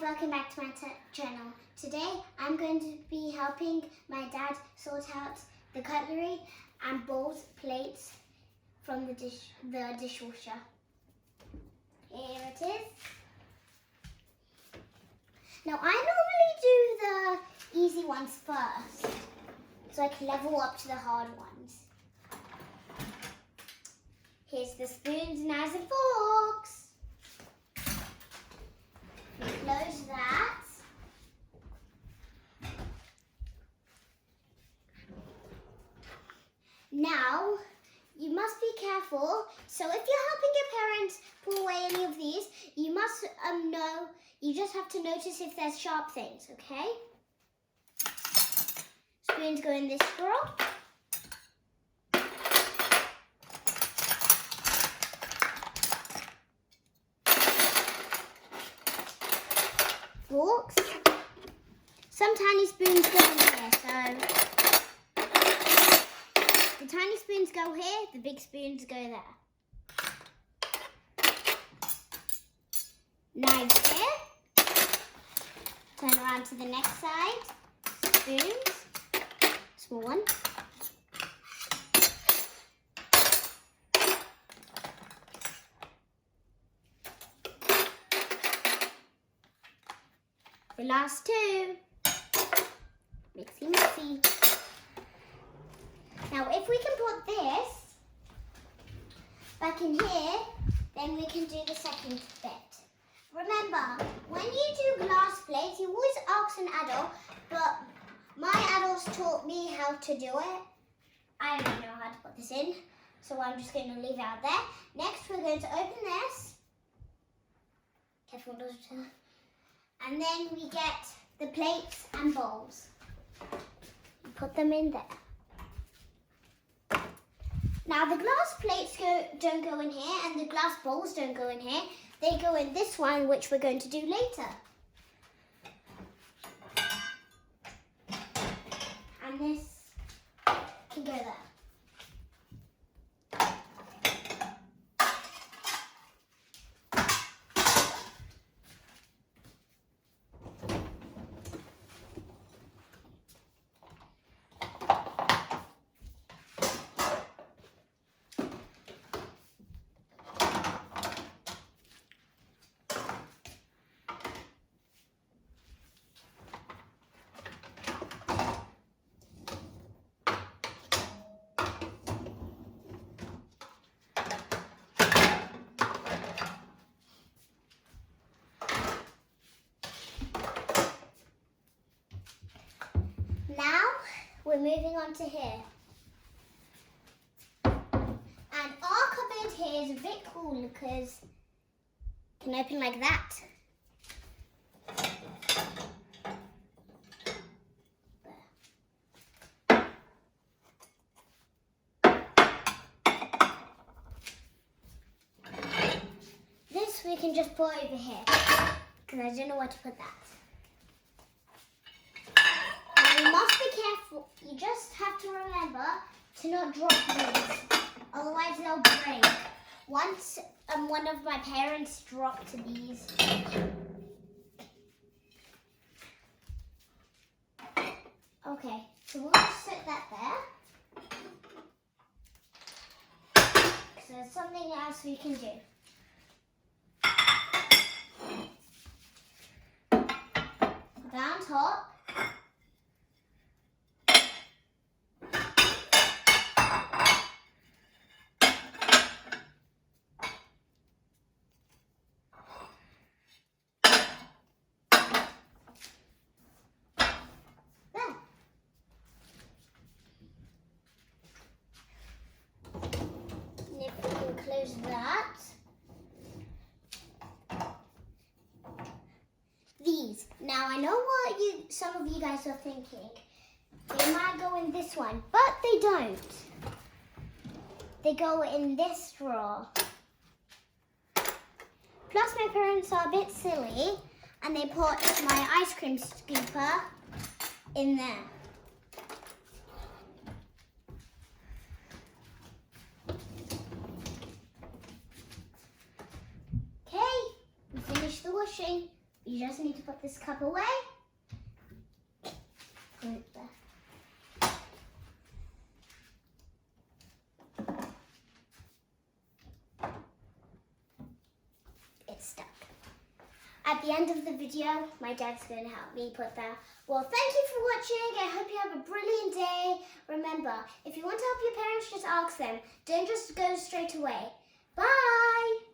welcome back to my channel. Today I'm going to be helping my dad sort out the cutlery and bowls, plates from the dishwasher. Here it is. Now I normally do the easy ones first, so I can level up to the hard ones. Here's the spoons, knives and forks. Close that. Now, you must be careful. So if you're helping your parents pull away any of these, you must you just have to notice if there's sharp things, okay? Spoons go in this drawer. Forks. Some tiny spoons go in here, so the tiny spoons go here, the big spoons go there. Knives here. Turn around to the next side. Spoons. Small one. The last two. Mixy, mixy. Now, if we can put this back in here, then we can do the second bit. Remember, when you do glass plates, you always ask an adult, but my adults taught me how to do it. I don't know how to put this in, so I'm just going to leave it out there. Next, we're going to open this. Careful, daughter. And then we get the plates and bowls. Put them in there. Now the glass plates don't go in here and the glass bowls don't go in here. They go in this one, which we're going to do later. And this can go there. Now we're moving on to here. And our cupboard here is a bit cool because it can open like that. This we can just put over here because I don't know where to put that. You must be careful. You just have to remember to not drop these, otherwise they'll break. Once one of my parents dropped these. Okay, so we'll just set that there. So there's something else we can do. Down top. Close that. These. Now I know what some of you guys are thinking. They might go in this one, but they don't. They go in this drawer. Plus my parents are a bit silly and they put my ice cream scooper in there. washing. You just need to put this cup away. Put it there. It's stuck. At the end of the video, my dad's going to help me put that. Well, thank you for watching. I hope you have a brilliant day. Remember, if you want to help your parents, just ask them. Don't just go straight away. Bye!